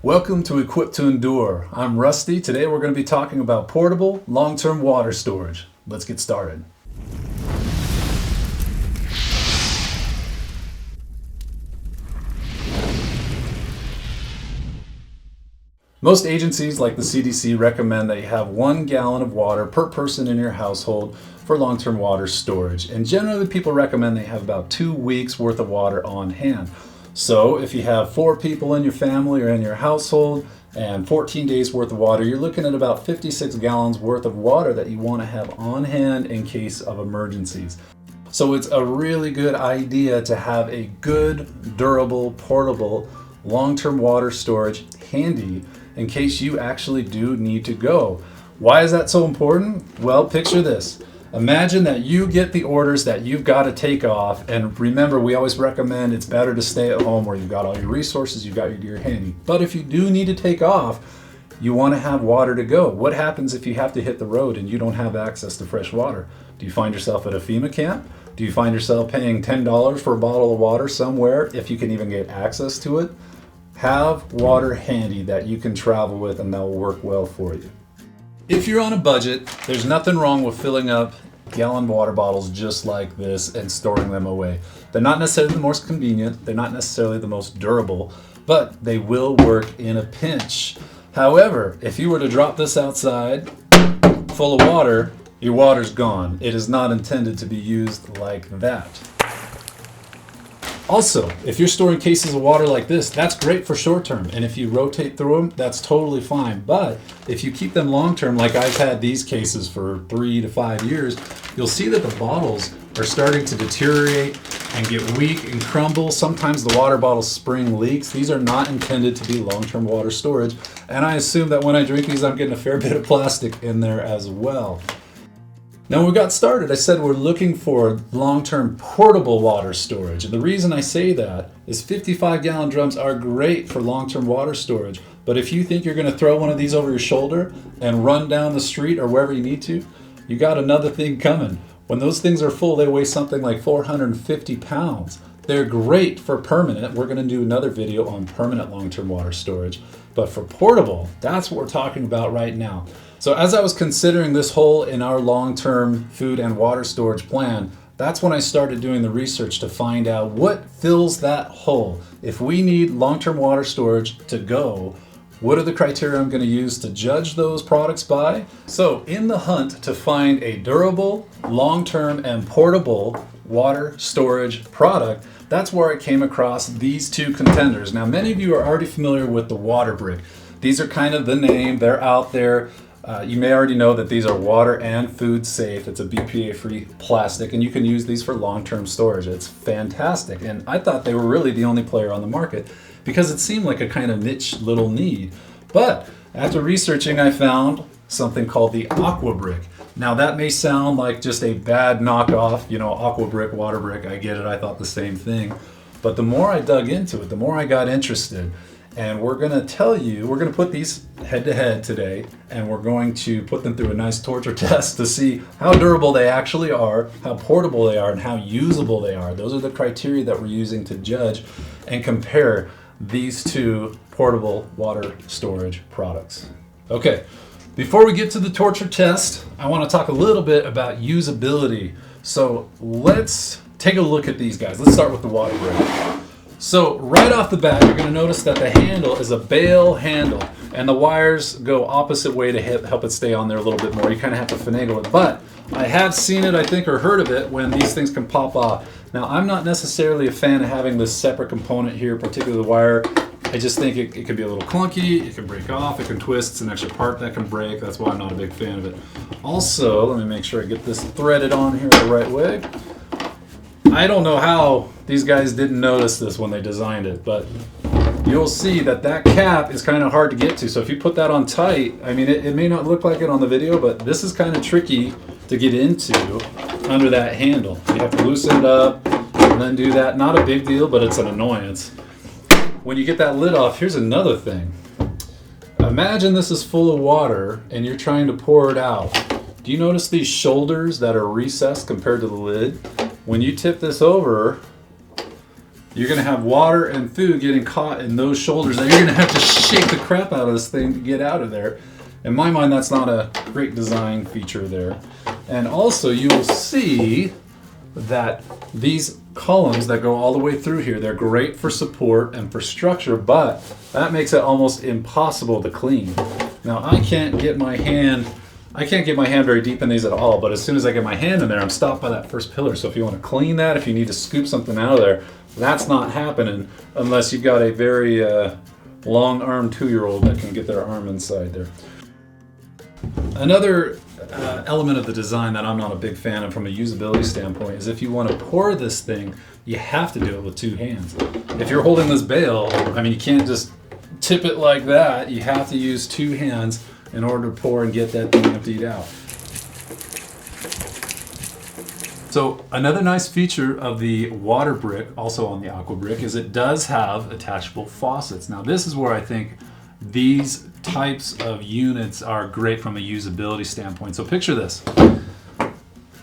Welcome to Equipped to Endure. I'm Rusty. Today we're going to be talking about portable, long-term water storage. Let's get started. Most agencies like the CDC recommend that you have 1 gallon of water per person in your household for long-term water storage. And generally people recommend they have about 2 weeks worth of water on hand. So if you have 4 people in your family or in your household and 14 days worth of water, you're looking at about 56 gallons worth of water that you want to have on hand in case of emergencies. So it's a really good idea to have a good, durable, portable, long-term water storage handy in case you actually do need to go. Why is that so important? Well, picture this. Imagine that you get the orders that you've got to take off, and remember, we always recommend it's better to stay at home where you've got all your resources, you've got your gear handy. But if you do need to take off, you want to have water to go. What happens if you have to hit the road and you don't have access to fresh water? Do you find yourself at a FEMA camp? Do you find yourself paying $10 for a bottle of water somewhere if you can even get access to it? Have water handy that you can travel with and that will work well for you. If you're on a budget, there's nothing wrong with filling up gallon water bottles just like this and storing them away. They're not necessarily the most convenient, they're not necessarily the most durable, but they will work in a pinch. However, if you were to drop this outside full of water, your water's gone. It is not intended to be used like that. Also, if you're storing cases of water like this, that's great for short term. And if you rotate through them, that's totally fine. But if you keep them long term, like I've had these cases for 3 to 5 years, you'll see that the bottles are starting to deteriorate and get weak and crumble. Sometimes the water bottle spring leaks. These are not intended to be long-term water storage. And I assume that when I drink these, I'm getting a fair bit of plastic in there as well. Now, when we got started, I said we're looking for long-term portable water storage. And the reason I say that is 55-gallon drums are great for long-term water storage. But if you think you're going to throw one of these over your shoulder and run down the street or wherever you need to, you got another thing coming. When those things are full, they weigh something like 450 pounds. They're great for permanent. We're going to do another video on permanent long-term water storage. But for portable, that's what we're talking about right now. So as I was considering this hole in our long-term food and water storage plan, that's when I started doing the research to find out what fills that hole. If we need long-term water storage to go, what are the criteria I'm going to use to judge those products by? So in the hunt to find a durable, long-term, and portable water storage product, that's where I came across these 2 contenders. Now, many of you are already familiar with the WaterBrick. These are kind of the name, they're out there. You may already know that these are water and food safe. It's a BPA-free plastic, and you can use these for long-term storage. It's fantastic, and I thought they were really the only player on the market because it seemed like a kind of niche little need. But after researching, I found something called the AquaBrick. Now that may sound like just a bad knockoff, AquaBrick, WaterBrick, I get it, I thought the same thing. But the more I dug into it, the more I got interested. And we're going to tell you, we're going to put these head to head today, and we're going to put them through a nice torture test to see how durable they actually are, how portable they are, and how usable they are. Those are the criteria that we're using to judge and compare these 2 portable water storage products. Okay, before we get to the torture test, I want to talk a little bit about usability. So let's take a look at these guys. Let's start with the WaterBrick. So right off the bat, you're going to notice that the handle is a bail handle, and the wires go opposite way to help it stay on there a little bit more. You kind of have to finagle it, but I have seen it, I think, or heard of it when these things can pop off. Now, I'm not necessarily a fan of having this separate component here, particularly the wire. I just think it can be a little clunky, it can break off, it can twist, it's an extra part that can break. That's why I'm not a big fan of it. Also, let me make sure I get this threaded on here the right way. I don't know how these guys didn't notice this when they designed it, but you'll see that cap is kind of hard to get to. So if you put that on tight, I mean, it may not look like it on the video, but this is kind of tricky to get into under that handle. You have to loosen it up and then do that. Not a big deal, but it's an annoyance. When you get that lid off, here's another thing. Imagine this is full of water and you're trying to pour it out. Do you notice these shoulders that are recessed compared to the lid? When you tip this over, you're going to have water and food getting caught in those shoulders that you're going to have to shake the crap out of this thing to get out of there. In my mind, that's not a great design feature there. And also, you will see that these columns that go all the way through here, they're great for support and for structure, but that makes it almost impossible to clean. Now, I can't get my hand very deep in these at all, but as soon as I get my hand in there, I'm stopped by that first pillar. So if you want to clean that, if you need to scoop something out of there, that's not happening unless you've got a very long-armed 2-year-old that can get their arm inside there. Another element of the design that I'm not a big fan of from a usability standpoint is if you want to pour this thing, you have to do it with 2 hands. If you're holding this bale, I mean, you can't just tip it like that. You have to use 2 hands in order to pour and get that thing emptied out. So another nice feature of the WaterBrick, also on the AquaBrick, is it does have attachable faucets. Now this is where I think these types of units are great from a usability standpoint. So picture this.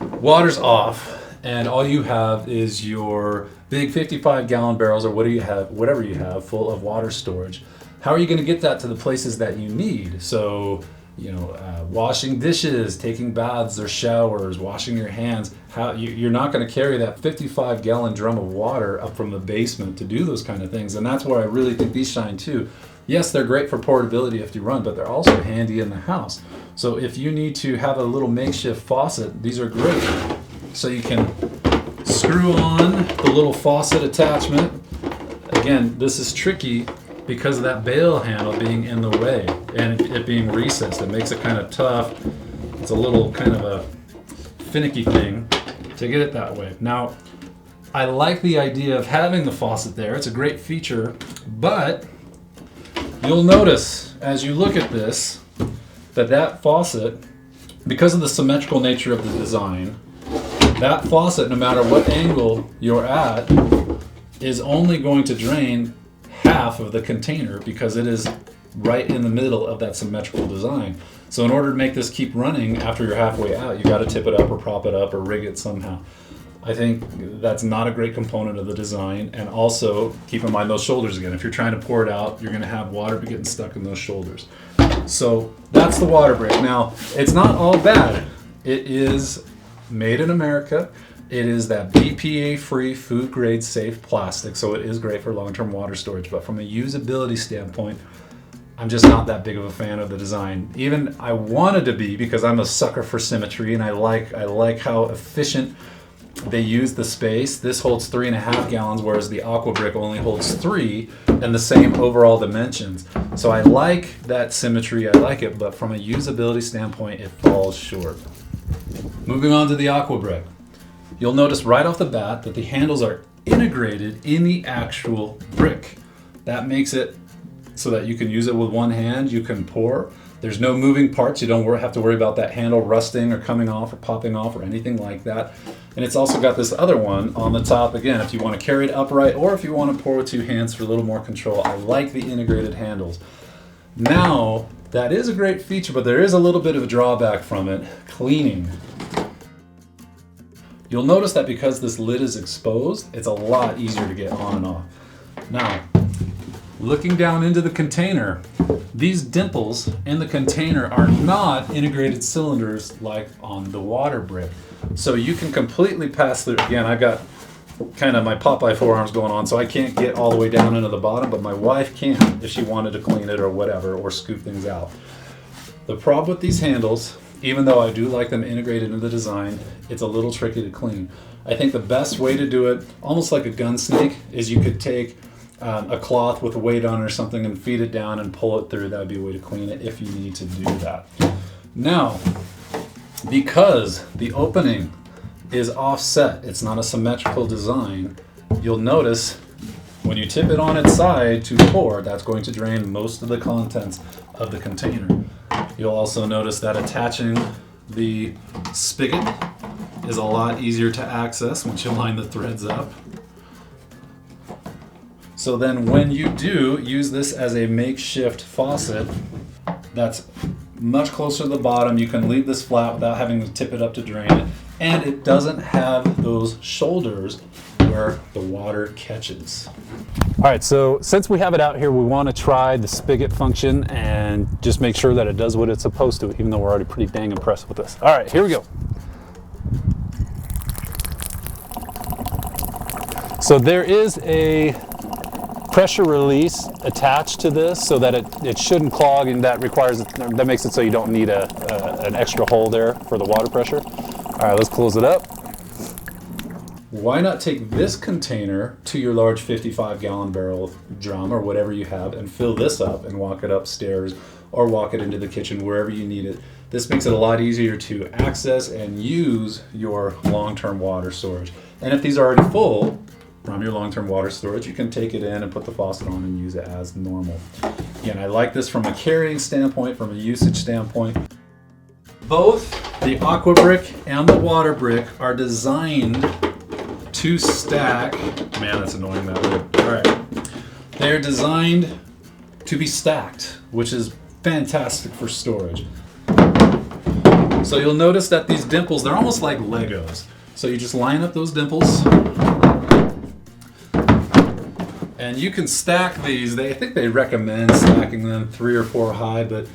Water's off and all you have is your big 55-gallon barrels or whatever you have full of water storage. How are you going to get that to the places that you need? So, washing dishes, taking baths or showers, washing your hands. You're not going to carry that 55-gallon drum of water up from the basement to do those kind of things. And that's where I really think these shine too. Yes, they're great for portability if you run, but they're also handy in the house. So if you need to have a little makeshift faucet, these are great. So you can screw on the little faucet attachment. Again, this is tricky because of that bale handle being in the way and it being recessed. It makes it kind of tough. It's a little kind of a finicky thing to get it that way. Now, I like the idea of having the faucet there. It's a great feature, but you'll notice as you look at this that faucet, because of the symmetrical nature of the design, that faucet, no matter what angle you're at, is only going to drain half of the container because it is right in the middle of that symmetrical design. So in order to make this keep running after you're halfway out, you got to tip it up or prop it up or rig it somehow. I think that's not a great component of the design. And also keep in mind those shoulders again. If you're trying to pour it out, you're going to have water getting stuck in those shoulders. So that's the WaterBrick. Now, it's not all bad. It is made in America. It is that BPA-free, food-grade, safe plastic, so it is great for long-term water storage. But from a usability standpoint, I'm just not that big of a fan of the design. Even I wanted to be, because I'm a sucker for symmetry, and I like how efficient they use the space. This holds 3.5 gallons, whereas the AquaBrick only holds 3, and the same overall dimensions. So I like that symmetry, I like it, but from a usability standpoint, it falls short. Moving on to the AquaBrick. You'll notice right off the bat that the handles are integrated in the actual brick. That makes it so that you can use it with one hand, you can pour. There's no moving parts, you don't have to worry about that handle rusting or coming off or popping off or anything like that. And it's also got this other one on the top, again, if you want to carry it upright or if you want to pour with 2 hands for a little more control. I like the integrated handles. Now, that is a great feature, but there is a little bit of a drawback from it, cleaning. You'll notice that because this lid is exposed, it's a lot easier to get on and off. Now, looking down into the container, these dimples in the container are not integrated cylinders like on the WaterBrick. So you can completely pass through. Again, I've got kind of my Popeye forearms going on, so I can't get all the way down into the bottom, but my wife can if she wanted to clean it or whatever, or scoop things out. The problem with these handles, even though I do like them integrated into the design, it's a little tricky to clean. I think the best way to do it, almost like a gun snake, is you could take a cloth with a weight on it or something and feed it down and pull it through. That would be a way to clean it if you need to do that. Now, because the opening is offset, it's not a symmetrical design, you'll notice when you tip it on its side to pour, that's going to drain most of the contents of the container. You'll also notice that attaching the spigot is a lot easier to access once you line the threads up. So then when you do use this as a makeshift faucet, that's much closer to the bottom. You can leave this flat without having to tip it up to drain it. And it doesn't have those shoulders where where the water catches. All right, so since we have it out here, we want to try the spigot function and just make sure that it does what it's supposed to, even though we're already pretty dang impressed with this. All right, here we go. So there is a pressure release attached to this so that it shouldn't clog, and that makes it so you don't need an extra hole there for the water pressure. All right, let's close it up. Why not take this container to your large 55-gallon barrel drum or whatever you have and fill this up and walk it upstairs or walk it into the kitchen, wherever you need it. This makes it a lot easier to access and use your long-term water storage. And if these are already full from your long-term water storage, you can take it in and put the faucet on and use it as normal. Again, I like this from a carrying standpoint, from a usage standpoint. Both the AquaBrick and the WaterBrick are designed to stack. Man, that's annoying, that word. All right. They're designed to be stacked, which is fantastic for storage. So you'll notice that these dimples, they're almost like Legos. So you just line up those dimples, and you can stack these. I think they recommend stacking them 3 or 4 high, but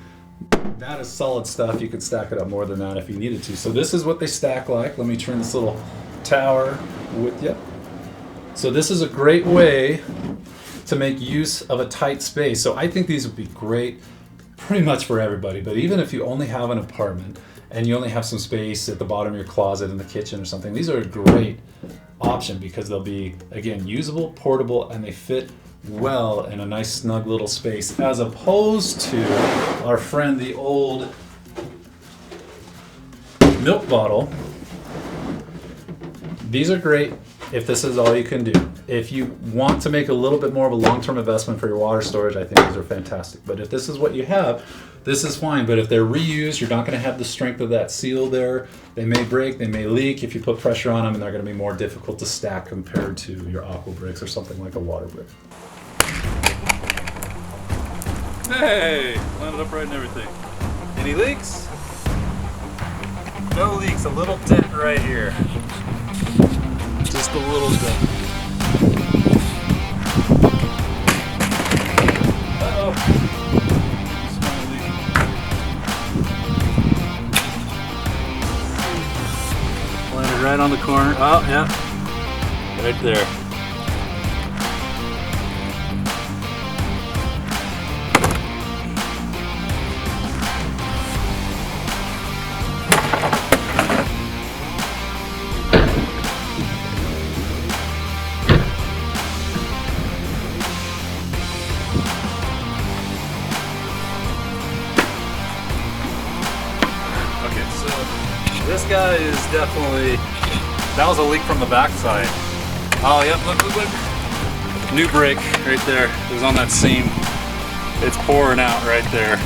that is solid stuff. You could stack it up more than that if you needed to. So this is what they stack like. Let me turn this little tower with you. So this is a great way to make use of a tight space. So I think these would be great pretty much for everybody, but even if you only have an apartment and you only have some space at the bottom of your closet in the kitchen or something, these are a great option because they'll be, again, usable, portable, and they fit well in a nice snug little space, as opposed to our friend the old milk bottle. These are great if this is all you can do. If you want to make a little bit more of a long-term investment for your water storage, I think these are fantastic. But if this is what you have, this is fine. But if they're reused, you're not going to have the strength of that seal there. They may break, they may leak if you put pressure on them, and they're going to be more difficult to stack compared to your AquaBricks or something like a WaterBrick. Hey, landed upright and everything. Any leaks? No leaks, a little dent right here. Just a little dent. Uh-oh. Landed right on the corner. Oh, yeah. Right there. This guy is definitely, that was a leak from the backside. Oh, yep, look. New break right there. It was on that seam. It's pouring out right there.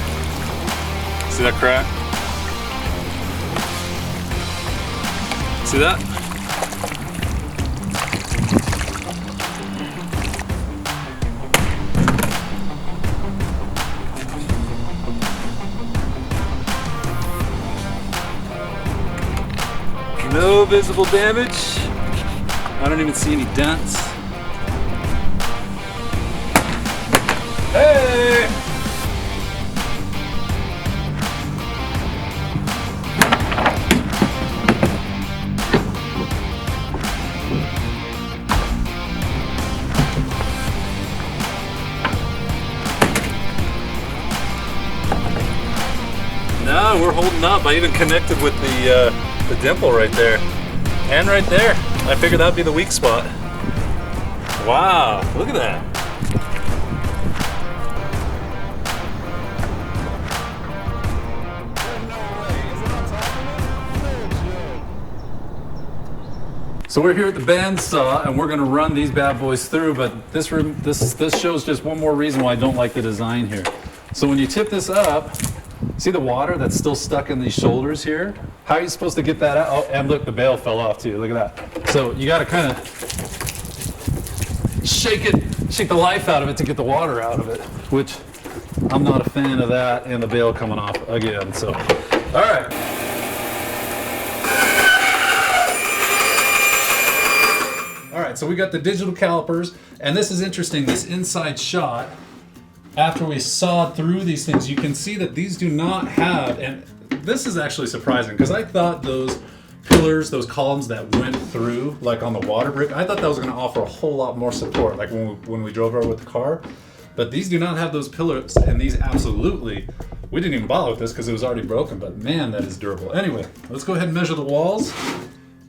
See that crack? See that? No visible damage. I don't even see any dents. Hey! No, we're holding up. I even connected with the dimple right there. And right there. I figured that'd be the weak spot. Wow, look at that. So we're here at the bandsaw and we're gonna run these bad boys through, but this shows just one more reason why I don't like the design here. So when you tip this up, see the water that's still stuck in these shoulders here? How are you supposed to get that out? Oh, and look, the bail fell off too, look at that. So you gotta kind of shake the life out of it to get the water out of it, which I'm not a fan of that, and the bail coming off again, so. All right. All right, right, so we got the digital calipers, and this is interesting, this inside shot, after we sawed through these things, you can see that these do not have, and this is actually surprising, because I thought those pillars, those columns that went through, like on the WaterBrick, I thought that was going to offer a whole lot more support, like when we drove over with the car. But these do not have those pillars, and these absolutely, we didn't even bother with this because it was already broken, but man, that is durable. Anyway, let's go ahead and measure the walls.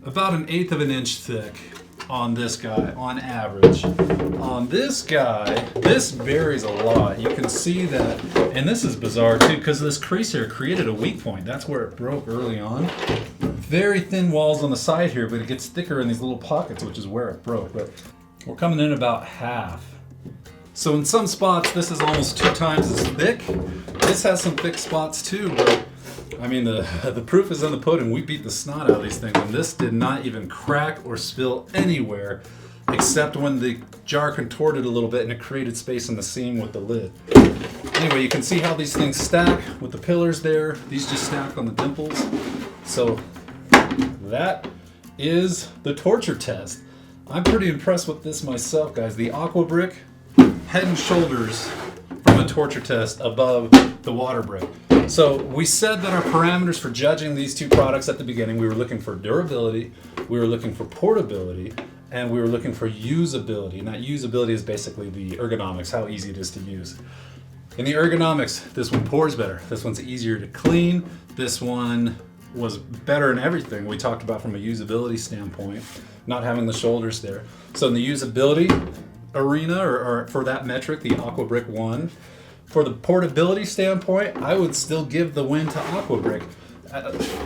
About 1/8 of an inch thick on this guy, on average. On this guy, this varies a lot. You can see that, and this is bizarre too, because this crease here created a weak point. That's where it broke early on. Very thin walls on the side here, but it gets thicker in these little pockets, which is where it broke. But we're coming in about half. So in some spots, this is almost 2 times as thick. This has some thick spots too, but I mean, the proof is in the pudding. We beat the snot out of these things, and this did not even crack or spill anywhere, except when the jar contorted a little bit and it created space in the seam with the lid. Anyway, you can see how these things stack with the pillars there. These just stack on the dimples. So that is the torture test. I'm pretty impressed with this myself, guys. The AquaBrick, head and shoulders from a torture test above the WaterBrick. So we said that our parameters for judging these two products at the beginning, we were looking for durability, we were looking for portability, and we were looking for usability. And that usability is basically the ergonomics, how easy it is to use. In the ergonomics, this one pours better. This one's easier to clean. This one was better in everything we talked about from a usability standpoint, not having the shoulders there. So in the usability arena, or for that metric, the AquaBrick won. For the portability standpoint, I would still give the win to AquaBrick.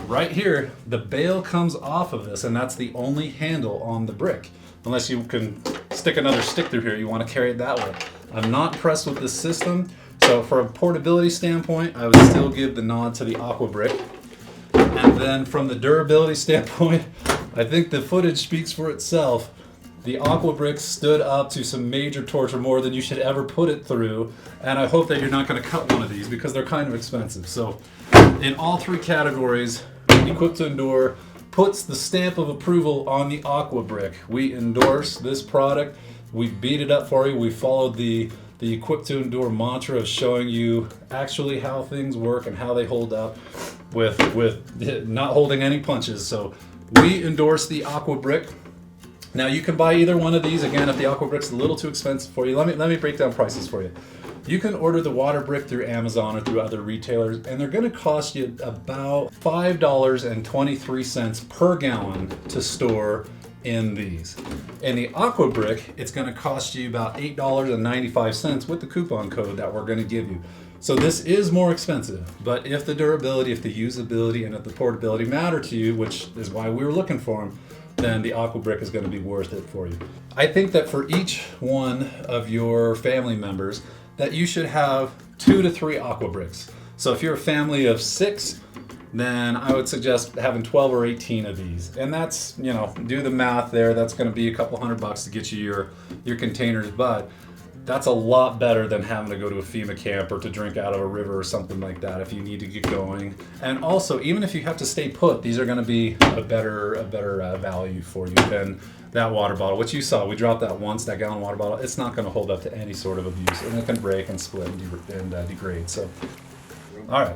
Right here, the bail comes off of this, and that's the only handle on the brick. Unless you can stick another stick through here, you want to carry it that way. I'm not impressed with this system. So for a portability standpoint, I would still give the nod to the AquaBrick. And then from the durability standpoint, I think the footage speaks for itself. The AquaBrick stood up to some major torture, more than you should ever put it through, and I hope that you're not going to cut one of these because they're kind of expensive. So in all 3 categories, Equipped to Endure puts the stamp of approval on the AquaBrick. We endorse this product. We beat it up for you. We followed the Equipped to Endure mantra of showing you actually how things work and how they hold up with not holding any punches. So we endorse the AquaBrick. Now you can buy either one of these. Again, if the AquaBrick's a little too expensive for you, let me break down prices for you. You can order the WaterBrick through Amazon or through other retailers, and they're going to cost you about $5.23 per gallon to store in these. In the AquaBrick, it's going to cost you about $8.95 with the coupon code that we're going to give you. So this is more expensive, but if the durability, if the usability, and if the portability matter to you, which is why we were looking for them, then the AquaBrick is going to be worth it for you. I think that for each one of your family members, that you should have 2 to 3 AquaBricks. So if you're a family of 6, then I would suggest having 12 or 18 of these. And that's, you know, do the math there. That's going to be a couple $100 to get you your containers, but that's a lot better than having to go to a FEMA camp or to drink out of a river or something like that if you need to get going. And also, even if you have to stay put, these are going to be a better value for you than that water bottle, which you saw. We dropped that once, that gallon water bottle. It's not going to hold up to any sort of abuse, and it can break and split and degrade. So, all right.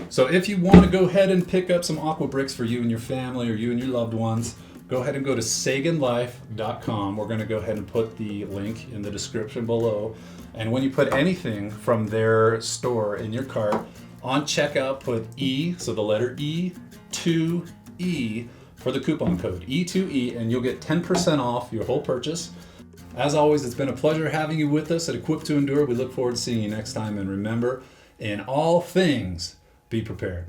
So if you want to go ahead and pick up some AquaBricks for you and your family or you and your loved ones, go ahead and go to saganlife.com. We're going to go ahead and put the link in the description below. And when you put anything from their store in your cart, on checkout, put E, so the letter E, 2E for the coupon code, E2E, and you'll get 10% off your whole purchase. As always, it's been a pleasure having you with us at Equipped to Endure. We look forward to seeing you next time. And remember, in all things, be prepared.